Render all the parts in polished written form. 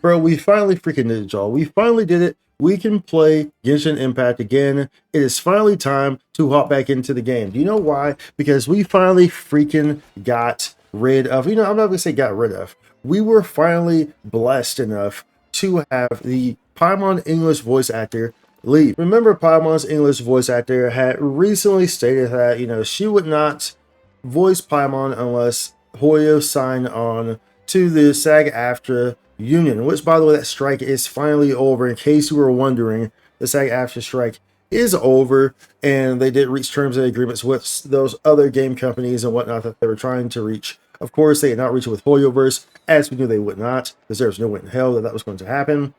Bro, we finally freaking did it, y'all. We finally did it. We can play Genshin Impact again. It is finally time to hop back into the game. Do you know why? Because we finally freaking got rid of, I'm not going to say got rid of. We were finally blessed enough to have the Paimon English voice actor leave. Remember, Paimon's English voice actor had recently stated that, she would not voice Paimon unless Hoyo signed on to the SAG-AFTRA union, which, by the way, that strike is finally over. In case you were wondering, the SAG-AFTRA strike is over, and they did reach terms and agreements with those other game companies and whatnot that they were trying to reach. Of course, they did not reach it with Hoyoverse, as we knew they would not, because there's no way in hell that that was going to happen.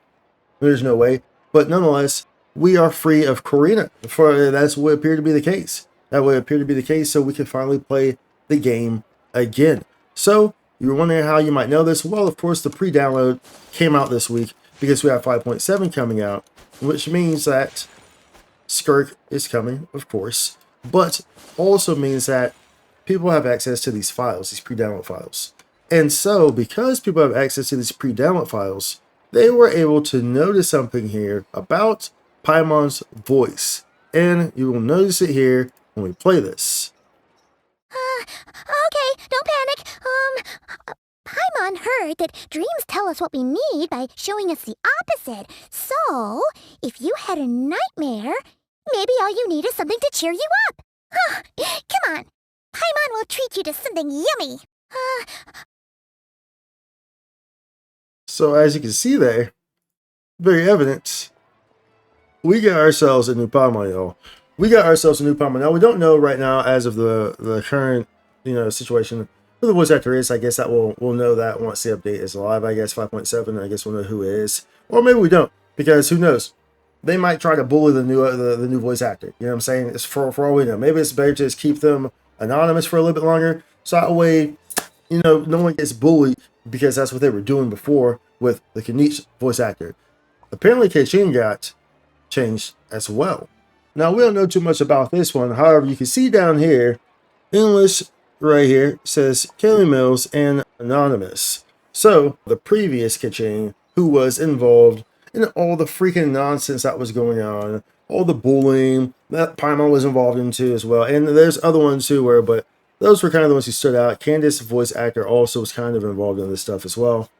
There's no way. But nonetheless, we are free of Corina. That's what appeared to be the case. That would appear to be the case, so we can finally play the game again. So, you were wondering how you might know this? Well, of course, the pre-download came out this week because we have 5.7 coming out, which means that Skirk is coming, of course, but also means that people have access to these files, these pre-download files. And so, because people have access to these pre-download files, they were able to notice something here about Paimon's voice. And you will notice it here when we play this. Okay, don't panic. Paimon heard that dreams tell us what we need by showing us the opposite. So, if you had a nightmare, maybe all you need is something to cheer you up. Come on, Paimon will treat you to something yummy. So as you can see there, very evident, we got ourselves a new Paimon, y'all. We got ourselves a new Paimon. Now, we don't know right now, as of the current, situation, who the voice actor is. I guess that we'll know that once the update is live. I guess 5.7. I guess we'll know who it is, or maybe we don't, because who knows? They might try to bully the new voice actor. You know what I'm saying? It's for all we know. Maybe it's better to just keep them anonymous for a little bit longer, so that way, no one gets bullied, because that's what they were doing before with the Candace voice actor. Apparently, Keqing got changed as well. Now, we don't know too much about this one. However, you can see down here, English right here says Kelly Mills and Anonymous. So, the previous Keqing, who was involved in all the freaking nonsense that was going on, all the bullying that Paimon was involved in too as well. And there's other ones too, but those were kind of the ones who stood out. Candace, voice actor, also was kind of involved in this stuff as well.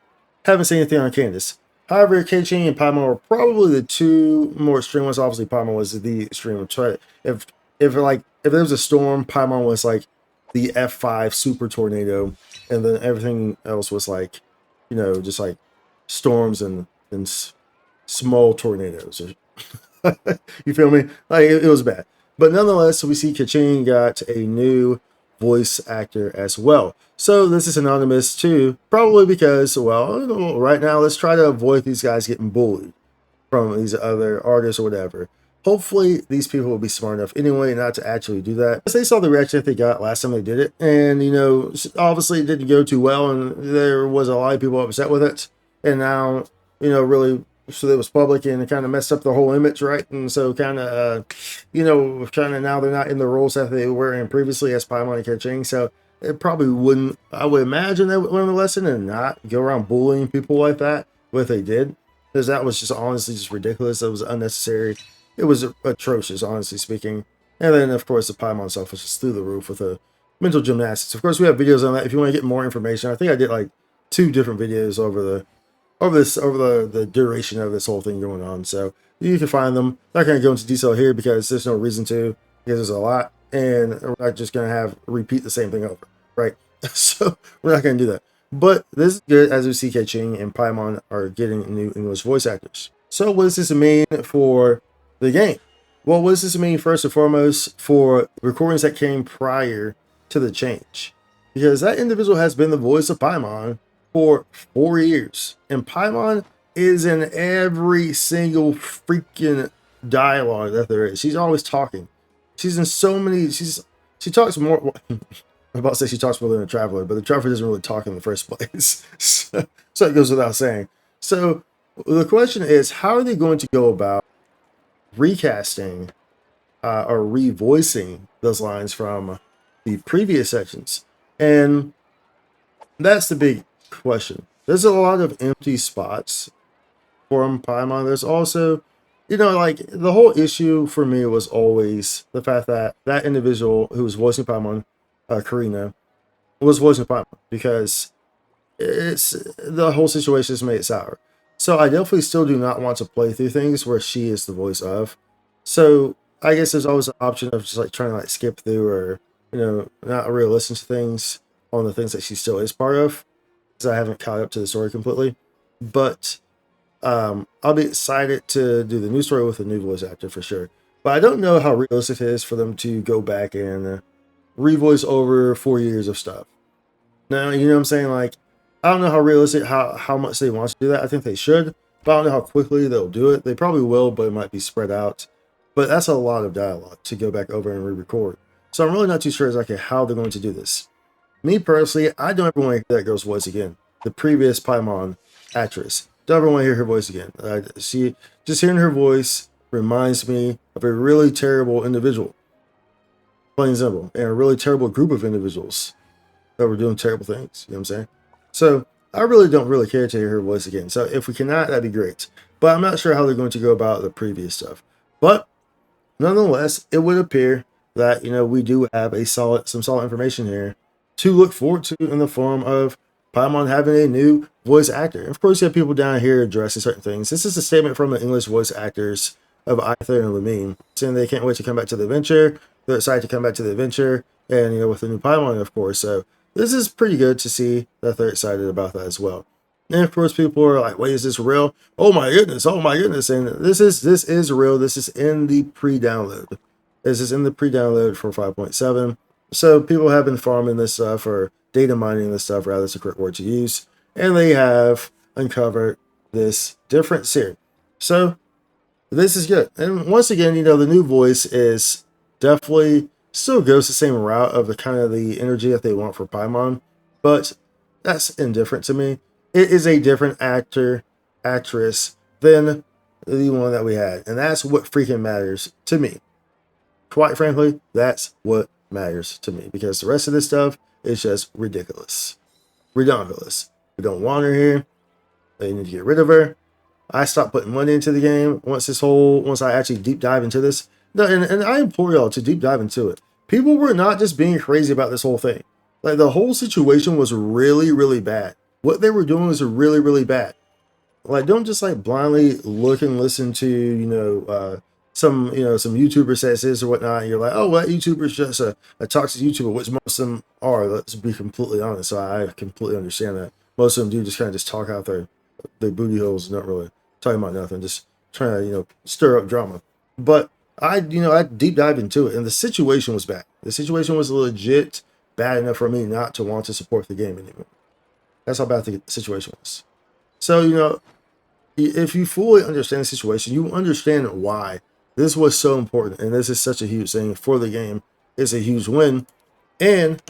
Haven't seen anything on Candace. However, Keqing and Paimon were probably the two more extreme ones. Obviously, Paimon was the extreme one. If there was a storm, Paimon was like the F5 super tornado, and then everything else was like, just like storms and small tornadoes. You feel me? Like it was bad. But nonetheless, we see Keqing got a new voice actor as well. So this is anonymous too, probably because, well, right now let's try to avoid these guys getting bullied from these other artists or whatever. Hopefully these people will be smart enough anyway not to actually do that, because they saw the reaction that they got last time they did it, and obviously it didn't go too well, and there was a lot of people upset with it, and now really, so it was public, and it kind of messed up the whole image, right? And so kind of now they're not in the roles that they were in previously as Paimon and Keqing. So it probably wouldn't, I would imagine they would learn the lesson and not go around bullying people like that, but they did, because that was just honestly just ridiculous. It was unnecessary. It was atrocious, honestly speaking. And then of course the Paimon stuff was just through the roof with the mental gymnastics. Of course we have videos on that if you want to get more information. I think I did like 2 different videos over the duration of this whole thing going on, so you can find them. Not going to go into detail here because there's no reason to, because there's a lot, and we're not just going to repeat the same thing over, right? So we're not going to do that. But this is good, as we see Keqing and Paimon are getting new English voice actors. So what does this mean for the game? Well, what does this mean first and foremost for recordings that came prior to the change? Because that individual has been the voice of Paimon for 4 years, and Paimon is in every single freaking dialogue that there is. She's always talking. She's in so many. She talks more. I'm about to say she talks more than a traveler, but the traveler doesn't really talk in the first place. So it goes without saying. So the question is, how are they going to go about recasting or revoicing those lines from the previous sections? And that's the big question. there's a lot of empty spots from Paimon. There's also, like the whole issue for me was always the fact that that individual who was voicing Paimon, Karina, was voicing Paimon because it's the whole situation has made it sour. So I definitely still do not want to play through things where she is the voice of. So I guess there's always an option of just like trying to like skip through or not really listen to things on the things that she still is part of because I haven't caught up to the story completely. But I'll be excited to do the new story with a new voice actor for sure. But I don't know how realistic it is for them to go back and revoice over 4 years of stuff. Now, you know what I'm saying? Like, I don't know how realistic, how much they want to do that. I think they should, but I don't know how quickly they'll do it. They probably will, but it might be spread out. But that's a lot of dialogue to go back over and re-record. So I'm really not too sure exactly how they're going to do this. Me personally, I don't ever want to hear that girl's voice again. The previous Paimon actress. Don't ever want to hear her voice again. Just hearing her voice reminds me of a really terrible individual. Plain and simple. And a really terrible group of individuals that were doing terrible things. You know what I'm saying? So I really don't really care to hear her voice again. So if we cannot, that'd be great. But I'm not sure how they're going to go about the previous stuff. But nonetheless, it would appear that we do have some solid information here to look forward to in the form of Paimon having a new voice actor. Of course, you have people down here addressing certain things. This is a statement from the English voice actors of Aether and Lumine, saying they can't wait to come back to the adventure. They're excited to come back to the adventure, and with the new Paimon, of course. So this is pretty good to see that they're excited about that as well. And of course, people are like, "Wait, is this real? Oh my goodness! Oh my goodness!" And this is real. This is in the pre-download. This is in the pre-download for 5.7. So people have been farming this stuff or data mining this stuff, rather, that's the correct word to use, and they have uncovered this difference here. So this is good. And once again, the new voice is definitely still goes the same route of the kind of the energy that they want for Paimon, but that's indifferent to me. It is a different actress than the one that we had, and that's what freaking matters to me. Quite frankly, that's what matters to me, because the rest of this stuff is just ridiculous. Redonkulous. We don't want her here. They need to get rid of her. I stopped putting money into the game once I actually deep dive into this. And I implore y'all to deep dive into it. People were not just being crazy about this whole thing. Like, the whole situation was really, really bad. What they were doing was really, really bad. Like, don't just like blindly look and listen to, some YouTuber says this or whatnot. And you're like, oh, well, that YouTuber's just a toxic YouTuber, which most of them are. Let's be completely honest. So I completely understand that. Most of them do just kind of just talk out their booty holes, not really talking about nothing, just trying to, stir up drama. But I deep dived into it, and the situation was bad. The situation was legit bad enough for me not to want to support the game anymore. That's how bad the situation was. So, if you fully understand the situation, you understand why this was so important, and this is such a huge thing for the game. It's a huge win, and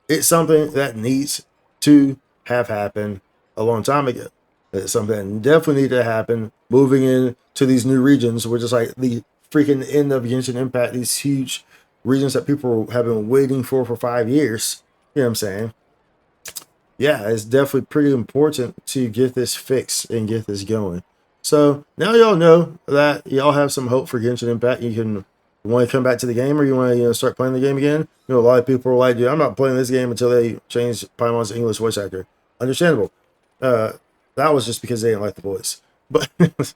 it's something that needs to have happened a long time ago. It's something that definitely needed to happen moving into these new regions, which is like the freaking end of Genshin Impact, these huge regions that people have been waiting for 5 years. You know what I'm saying? Yeah, it's definitely pretty important to get this fixed and get this going. So now y'all know that y'all have some hope for Genshin Impact. You want to come back to the game, or you want to start playing the game again. A lot of people are like, dude, I'm not playing this game until they change Paimon's English voice actor. Understandable. That was just because they didn't like the voice. But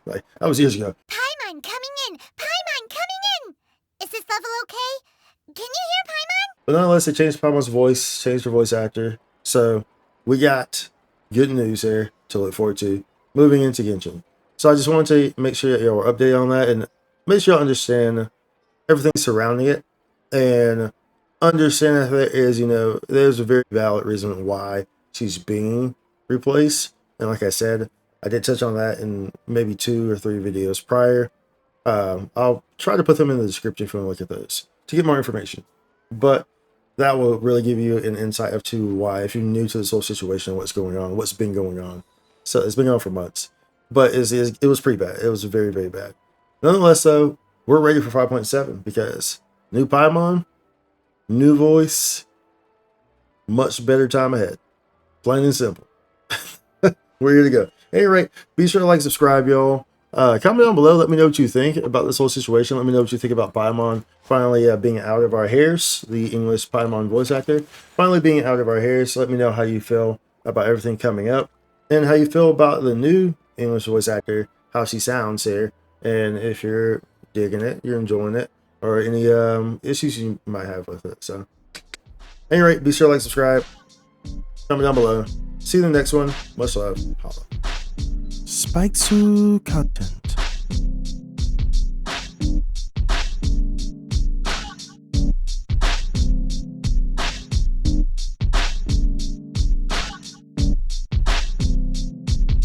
like, that was years ago. Paimon coming in! Paimon coming in! Is this level okay? Can you hear Paimon? But nonetheless, they changed Paimon's voice, changed her voice actor. So we got good news here to look forward to moving into Genshin. So I just wanted to make sure that y'all are updated on that and make sure y'all understand everything surrounding it, and understand that there is, there's a very valid reason why she's being replaced. And like I said, I did touch on that in maybe 2 or 3 videos prior. I'll try to put them in the description if you want to look at those to get more information. But that will really give you an insight of to why, if you're new to this whole situation, what's going on, what's been going on. So it's been going on for months, but it was pretty bad. It was very, very bad. Nonetheless, though, we're ready for 5.7 because new Paimon, new voice, much better time ahead. Plain and simple. we're here to go. At any rate, be sure to like, subscribe, y'all. Comment down below. Let me know what you think about this whole situation. Let me know what you think about Paimon finally being out of our hairs. The English Paimon voice actor finally being out of our hairs. Let me know how you feel about everything coming up and how you feel about the new English voice actor, how she sounds here, and if you're digging it, you're enjoying it, or any issues you might have with it. So, at any rate, be sure to like, subscribe, comment down below. See you in the next one. Much love. Holla. Spikes content.